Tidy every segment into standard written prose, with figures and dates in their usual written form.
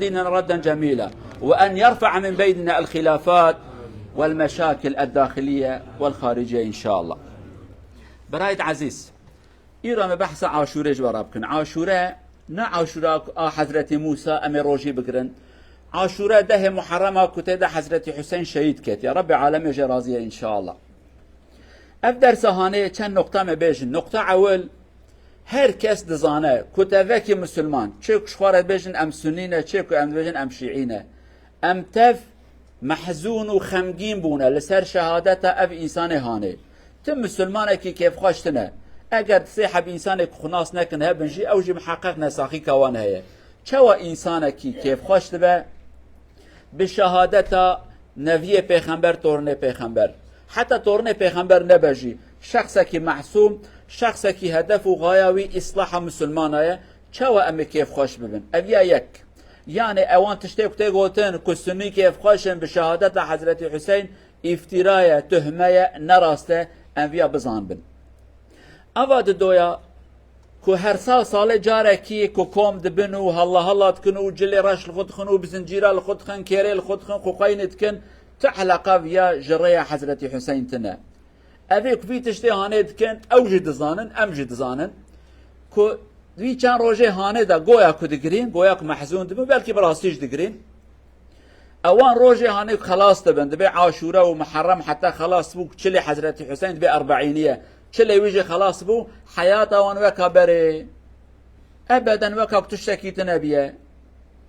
ديننا ردا جميلا، وأن يرفع من بيننا الخلافات والمشاكل الداخلية والخارجية إن شاء الله. برايد عزيز إيران بحث عاشوره جوارا بكن. عاشوره نا عاشوره حضرت موسى أمي روجي بكرن. عاشوره ده محرمة كتير حضرت حسين شهيد كت. يا رب عالم جرازية إن شاء الله. أفدر سهانه چند نقطة مبيجن. نقطة أول، هر کس دزانه کتوکی مسلمان چه کشوارد بیشن ام سنینه چه که ام بیشن ام شیعینه ام تف محزون و خمگین بونه لسر شهادت اف انسان هانه تم مسلمانه که کیف خوشتنه اگر صاحب انسان که خناس نکنه بنجی او جی محقق نساخی کوانه هیه چوا انسانه که کیف خوشت به شهادت نوی پیغمبر تورنه پیغمبر حتی تورنه پیغمبر نبجی شخصه که معصوم شخصه که هدف و غایوی اصلاح مسلمانه چوا امی کیف خوش ببین اویا یک یعنی اوان تشتی کتی گوتن کسنی کیف خوشن به شهادت حضرت حسین افترای تهمه نراسته اویا بزان بن اواد دویا که هر سال جاره کی که کم دبن و هلا تکنو جلی رش لخود خن و بزنجیره لخود خن کیره لخود خن خوقاین تکن تعلقه ویا جره حضرت حسین تنه اوی که تشتی هانه دکن او جد زانن ام جد زانن که دوی چند روژه هانه دا گویا که دگرین گویا که محزون دبن بلکه براسیج دگرین اوان روژه هانه خلاص دبن دبی عاشوره و محرم حتی خلاص بو چلی حضرت حسین دبی اربعینیه چلی ویجه خلاص بو حیات اوان وکا بره ابدا وکا کتشتکی تنبیه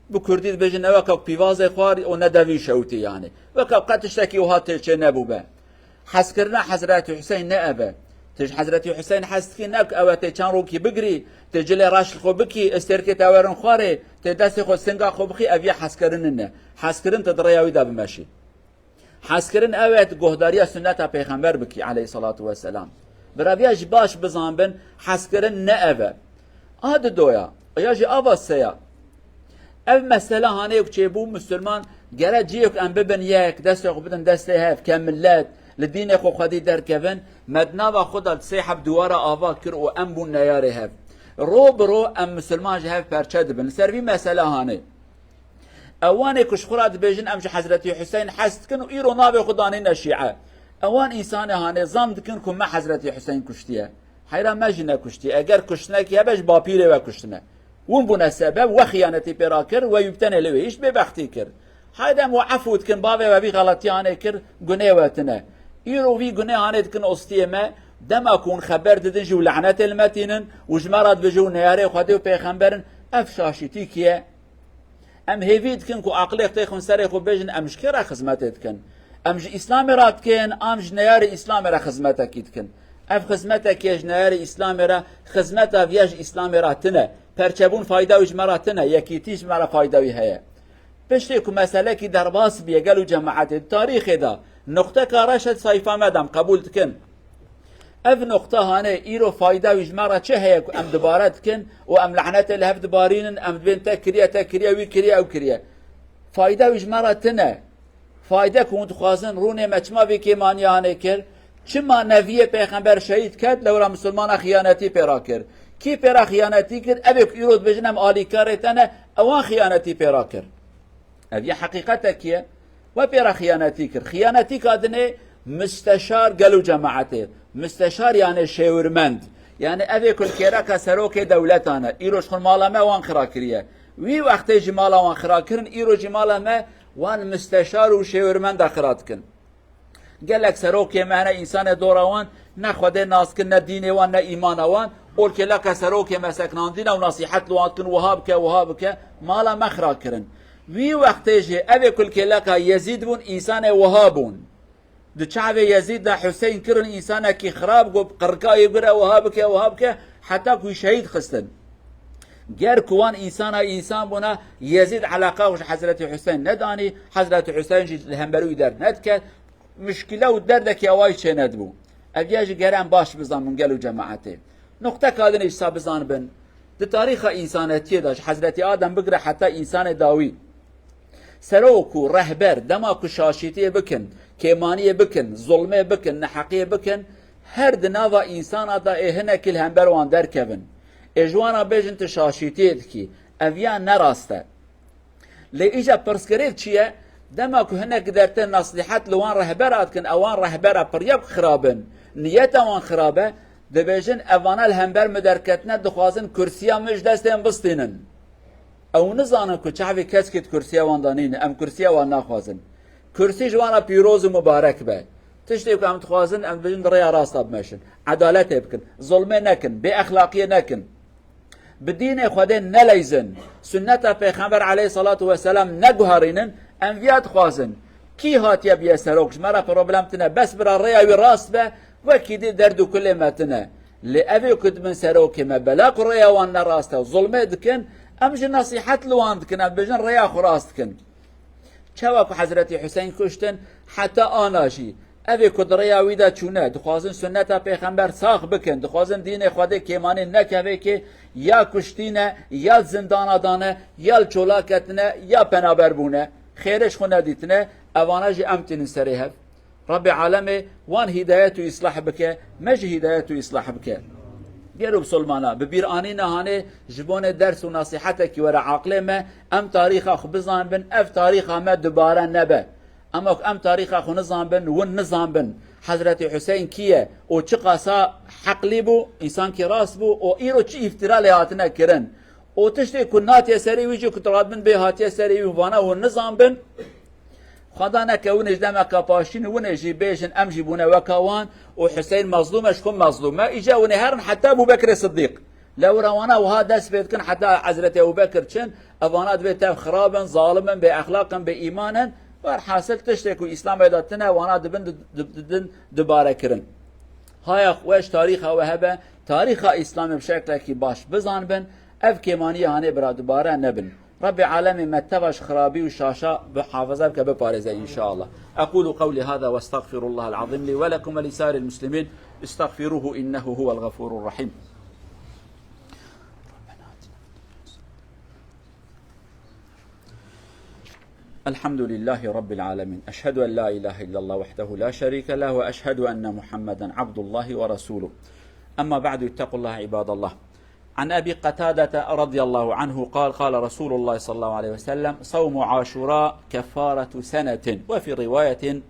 بو کردید بجن وکا پیواز خواری و ندوی شوتی یعنی وکا قتشتکی و هات چه نبو به حس کرنا حضرت حسین نه ابه تج حضرت حسین حس کی نک اوته چان رو کی بگری تجلی راش خو بکی استرکت اورن خواره ت دست خو سنگا خو بخی اوی حس کرن نه حس کرن تدریاوی دا بمشی حس کرن اوت گهداری سنت پیغمبر بکی علیه الصلاة و السلام براویش باش بزان بن حس کرن نه ابه اد دویا یا جی اواسیا اف مسئله هانه یک چبو مسلمان گره جیک ام ببن یک دست خو بدن دست هف کملت لدين اخو خدي دركبن مدنا و خدا صاحب دواره آوا کر و ام بون نیاره هف رو برو ام مسلمان جهف پرچد بن سروی مسئله هانه اوان کش خوراد بیجن امش حضرت حسین حسد کن و ایرو ناب خدانی نشیعه اوان انسان هانه زام دکن که ما حضرت حسین کشتیه حیرا مجنه کشتی اگر کشتنه که هبش با پیره و کشتنه ون بونه سبب و خیانتی پیرا کر و یبتنه لویش ببختی کر حیدا معفود کن بابه و بی غلطیانه کر گنه واتنه ایرو وی گناه هانه کن استیه ما دما کن خبر دادن جو لعنت المتینن و جمرات بجو نیاره خواده و پیغمبرن افشاشیتی کیه ام هیوید کن که عقلی اختی خون سر خو بجن امش که را خزمتت کن امش اسلام را کن امش نیاره اسلام را خزمت کید کن اف خزمت کیش نیاره اسلام را خزمت ویج اسلام را تنه پرچبون فایده و جمرات تنه یکیتیش مرا فایده وی هه پشتی که مسئله کی در باس بیگل و جماعت تاریخ دا نقطه کارشت صیفه مدام قبول کن اف نقطه هانه ایرو فایده ویج مرا چه هی ام دبارت کن و ام لعنت الهف دبارین ام بین تکریه وی کریه او کریه فایده ویج مرا تنه فایده کند خوازن رونه مچما وی که مانی هانه کر چما نوی پیغمبر شهید کرد لورا مسلمان خیانتی پیرا کرد کی پیرا خیانتی کرد ابک ایرو بجنم آلی کارتنه اوان خیانتی پیرا کرد اوی حقیقت کیه و پیرا خیانتی کرد خیانتی کردنه مستشار گلو جماعته مستشار یعنی شورمند یعنی اوی کل کیرا که سروک دولتانه ایروش خون مالا ما وان خرا کریه وی وقتی جمالا وان خرا کرن ایرو جمالا ما وان مستشار و شورمند خرات کن گلک سروک معنی انسان دوروان نه خوده ناس کن نه دین وان نه ایمان وان اول که لک سروک مسکنان دین و نصیحت لوان کن وهاب که مالا ما خرا کرن وی وقتی جه اوی کل که لکا یزید بون انسان وهابون دو چعب یزید دا حسین کرن انسان که خراب گو قرقای بره وهاب که حتی کوی شهید خستن گر کوان انسان بونا یزید علاقه وش حضرت حسین ندانی حضرت حسین جی الهمبروی درد ند کرد مشکله و درد که اوای چه ندبو اویاج گرم باش بزن من گلو جماعته نقطه کادن اجسا بزن بن ده تاریخ انسانیتی داشت حضرت آدم بگره حتی انسان داوی سروکو رهبر دما کو شاشیتی بکن کیمانی بکن ظلمه بکن نحقیه بکن هر دناوا انسان دا اهنه کل همبر وان در کبن اجوانا بیجن تشاشیتی کی اویا نراسته لإيجا برسكريت شيء دما كهنك درتن نصيحات لوان رهبرات كن اوان رهبرة بريب خرابن نيتا وان خرابه دبيجن اوانا الهمبر مدركتنا دخوازن كرسيا مش دستين بستينن او نزانن كو چاوي كسكت كرسيا وان دانين ام كرسيا وان ناخوازن كرسي جوانا بيروز مبارك به تشتي كو ام تخوازن ام بيجن ريا راستا بمشن عدالت بكن ظلمه نكن باخلاقيه نكن بدين خودين نليزن سنة پیغمبر عليه الصلاة والسلام نگوهرينن انویات خوازن کی هاتیه بیه سروکش مرا پروبلم تنه بس برا ریاوی راست به وکی دی دردو کلی متنه لأوی کد من سروکی ما بلاک ریاوان نراسته و ظلمه دکن امج نصیحت لوان دکن ام بجن ریا خراست کن چواکو حضرت حسین کشتن حتی آناشی اوی کد ریاوی دا چونه دخوازن سنت پیغمبر ساخ بکن دخوازن دین خود کیمانی نکوی که یا کشتینه یا زندان دانه یا چولاکتنه یا پنابر بونه خيرش خو نديتنا اوانا جي امتن سريهف رب عالمي وان هدايته يصلح بك مج هدايته يصلح بك بيرو بسلمانا ببير انينا هاني جبون درس ونصيحتك ورا عقله ما ام تاريخ اخ بزان بن اف تاريخ ما دوباره نبه اما ام تاريخ اخ نظام بن والنظام بن حضرت حسين كيه او چقاسا حقلي بو انسان كي راس بو او ايرو چي افترا لهاتنا كرن او تشتي كنات يسري ويجي كتراد من بهات يسري وانا والنظام بن خدا نكونش دمك باشين ونجي بيجن امجي بونا وكوان وحسين مظلوم شكون مظلوم ما اجا ونهرن حتى ابو بكر الصديق لو روانا وهذا سبيتكن حتى حضرت ابو بكر كن افانات بيت خرابا ظالما باخلاقا بايمانا والحاصل تشتكوا اسلام ايداتنا وانا دبن دباره كرن هاي وش تاريخها وهبه تاريخ اسلام بشكل كي باش بزان بن اف كيمانيه هاني برا دوباره نبن رب عالمي متبش خرابي وشاشا بحافظه بك ببارزه ان شاء الله اقول قولي هذا واستغفر الله العظيم لي ولكم ولسائر المسلمين استغفروه انه هو الغفور الرحيم الحمد لله رب العالمين أشهد أن لا إله إلا الله وحده لا شريك له وأشهد أن محمدا عبد الله ورسوله أما بعد اتقوا الله عباد الله عن أبي قتادة رضي الله عنه قال قال رسول الله صلى الله عليه وسلم صوم عاشوراء كفارة سنة وفي رواية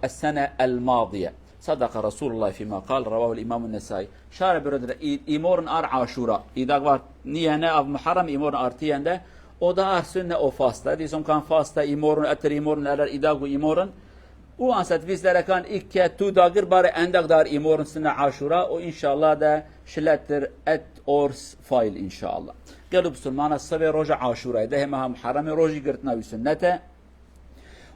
السنة الماضية صدق رسول الله فيما قال رواه الإمام النسائي شارب رد إيمورن أر عاشوراء إذا قلت نيانا أو محرم إيمورن أرتيان ده o da ar sünne o fasta. Dizom kan fasta imorun etter imorun eler idagu imorun. O ansat bizlere kan ikke tu dagir bare endak dar imorun sünne aşura o inşallah da şilettir et ors fail inşallah. Gelip Müslümana sabe roja aşura da hem muharram roji girtna ve sünnete.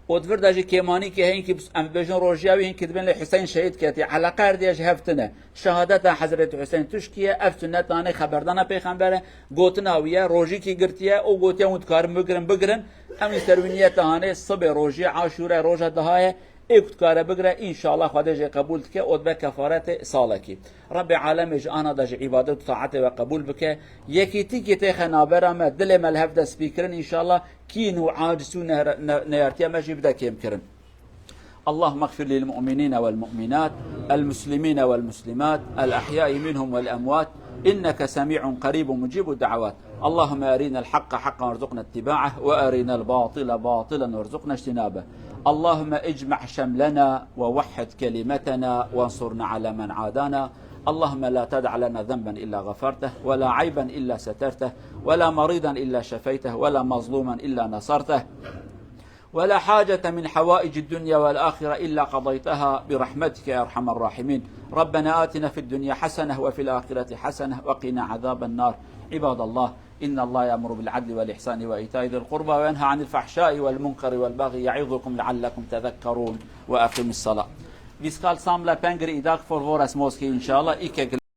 ودفر داجي كيماني كي هين كي ام بيجن روجياوي هين كتبن لي حسين شهيد كاتي على قرد يا هفتنا شهادت حضرت حسين تشكيه اف سنت انا خبردانا پیغمبر گوتنا ويا روجي كي گرتيه او گوتيا متكار بگرن ام سروينيت هانه صبح روجي عاشوره روجه دهايه اكت كاره بگره ان شاء الله خدای قبول تك ود به کفارت سالکی رب عالم انا دج عبادت و طاعت و قبول بك یکیتی کی ته خنابره ما دل ملهف د سپیکرن ان شاء الله كينو عاجزون نيارتيا مجيب دا كيم كرن اللهم اغفر للمؤمنين والمؤمنات المسلمين والمسلمات الأحياء منهم والأموات إنك سميع قريب مجيب الدعوات اللهم أرنا الحق حقا وارزقنا اتباعه وأرنا الباطل باطلا وارزقنا اجتنابه اللهم اجمع شملنا ووحد كلمتنا وانصرنا على من عادانا اللهم لا تدع لنا ذنبا إلا غفرته ولا عيبا إلا سترته ولا مريضا إلا شفيته ولا مظلوما إلا نصرته ولا حاجة من حوائج الدنيا والآخرة إلا قضيتها برحمتك يا أرحم الراحمين ربنا آتنا في الدنيا حسنة وفي الآخرة حسنة وقنا عذاب النار عباد الله إن الله يأمر بالعدل والإحسان وإيتاء ذي القربى وينهى عن الفحشاء والمنكر والبغي يعظكم لعلكم تذكرون وأقم الصلاة. Vi skal samle penger i dag for vår småske, inshallah. Ikke